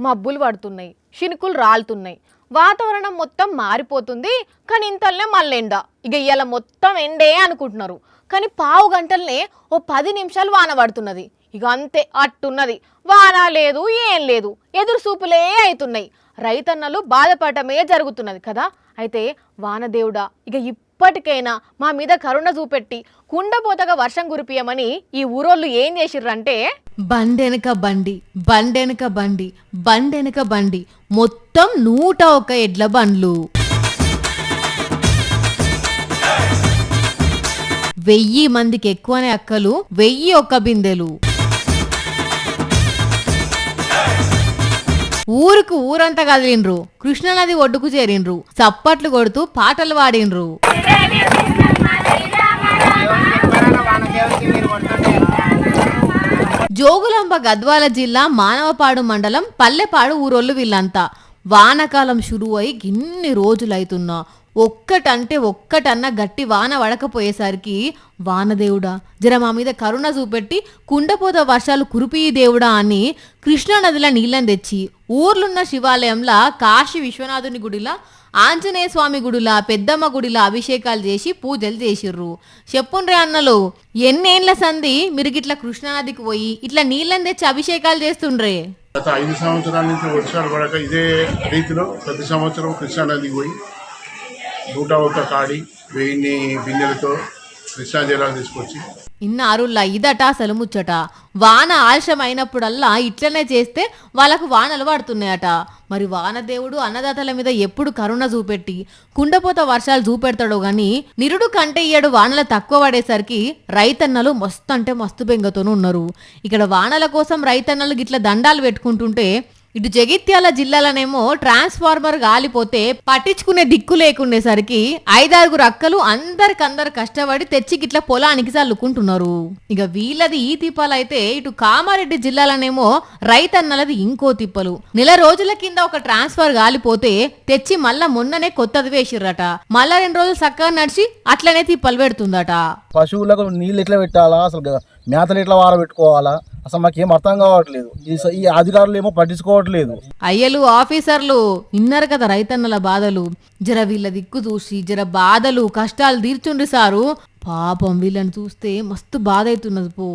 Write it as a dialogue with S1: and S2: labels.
S1: మబ్బులు పడుతున్నాయి, చినుకులు రాలుతున్నాయి, వాతావరణం మొత్తం మారిపోతుంది. కానీ ఇంతలోనే మళ్ళీ ఎండ. ఇక ఇవాళ మొత్తం ఎండే అనుకుంటున్నారు, కానీ పావు గంటలనే ఓ 10 నిమిషాలు వాన పడుతున్నది. ఇక అంతే అట్టున్నది. వాన లేదు, ఏం లేదు, ఎదురు చూపులే అవుతున్నాయి. రైతన్నలు బాధపడటమే జరుగుతున్నది కదా. అయితే వానదేవుడా, ఇక ఇప్పటికైనా మా మీద కరుణ చూపెట్టి కుండపోతగా వర్షం కురిపియమని ఈ ఊరోళ్ళు ఏం చేసిర్రంటే,
S2: బండెనక బండి, బండెనక బండి, బండెనక బండి, మొత్తం 101 ఎడ్ల బండ్లు, 1000 మందికి ఎక్కువనే అక్కలు, 1001 బిందెలు. ఊరుకు ఊరంతా కదిలిండ్రు, కృష్ణానది ఒడ్డుకు చేరిండ్రు, చప్పట్లు కొడుతూ పాటలు పాడిండ్రు. జోగులాంబ గద్వాల జిల్లా మానవపాడు మండలం పల్లెపాడు ఊరోళ్ళు వీళ్ళంతా. వానకాలం షురు అయి ఇన్ని రోజులైతున్నా ఒక్కటన్నా గట్టి వాన పడకపోయేసరికి, వానదేవుడా జర మా మీద కరుణ చూపెట్టి కుండపోత వర్షాలు కురిపి దేవుడా అని కృష్ణానదిలో నీళ్ళని తెచ్చి ఊర్లున్న శివాలయంలా, కాశీ విశ్వనాథుని గుడిలా, ఆంజనేయ స్వామి గుడిలా, పెద్దమ్మ గుడిలా అభిషేకాలు చేసి పూజలు చేసిర్రు. చెప్పుండ్రే అన్నలు, ఎన్నేళ్ల సంధి మీరు గిట్లా కృష్ణానదికి పోయి ఇట్లా నీళ్ళని తెచ్చి అభిషేకాలు చేస్తుండ్రే?
S3: గత 5 సంవత్సరాల నుంచి వర్షాలు పడక ఇదే రీతిలో ప్రతి సంవత్సరం కృష్ణానదికి పోయి 101 కాడి 1000 బిందెలతో కృష్ణా జలాలు తీసుకొచ్చి
S2: ఇన్నారుల్లా ఇదట అసలు ముచ్చట. వాన ఆలస్యం అయినప్పుడల్లా ఇట్లనే చేస్తే వాళ్ళకు వానలు పడుతున్నాయట. మరి వానదేవుడు అన్నదాతల మీద ఎప్పుడు కరుణ చూపెట్టి కుండపోత వర్షాలు చూపెడతాడో గాని, నిరుడు కంటే ఇయ్యడు వానలు తక్కువ పడేసరికి రైతన్నలు మస్తు అంటే మస్తు బెంగతోనూ ఉన్నారు. ఇక్కడ వానల కోసం రైతన్నలు గిట్ల దండాలు పెట్టుకుంటుంటే, ఇటు జగిత్యాల జిల్లాలనేమో ట్రాన్స్ఫార్మర్ గాలిపోతే పట్టించుకునే దిక్కు లేకుండేసరికి 5-6 అక్కలు అందరికందరు కష్టపడి తెచ్చి గిట్ల పొలానికి చల్లుకుంటున్నారు. ఇక వీళ్ళది ఈ తిప్పలైతే, ఇటు కామారెడ్డి జిల్లాలనేమో రైతన్నలది ఇంకో తిప్పలు. నెల రోజుల కింద ఒక ట్రాన్స్ఫర్ గాలిపోతే తెచ్చి మళ్ళా మొన్ననే కొత్తది వేసిర్రట. మళ్ళా 2 రోజులు చక్కగా నడిచి అట్లనే తిప్పలు పెడుతుందట.
S4: పశువులకు నీళ్ళు ఎట్లా పెట్టాలా, అసలు మేతలు ఎట్లా వారబెట్టుకోవాలా, అసలు మాకేం అర్థం కావట్లేదు. ఈ అధికారులు ఏమో పట్టించుకోవట్లేదు.
S2: అయ్యలు ఆఫీసర్లు ఇన్నారు కదా రైతన్నల బాధలు. జర వీళ్ళ దిక్కు చూసి జర బాధలు కష్టాలు తీర్చుండ్రి సారు. పాపం వీళ్ళని చూస్తే మస్తు బాధ అవుతున్నది పో.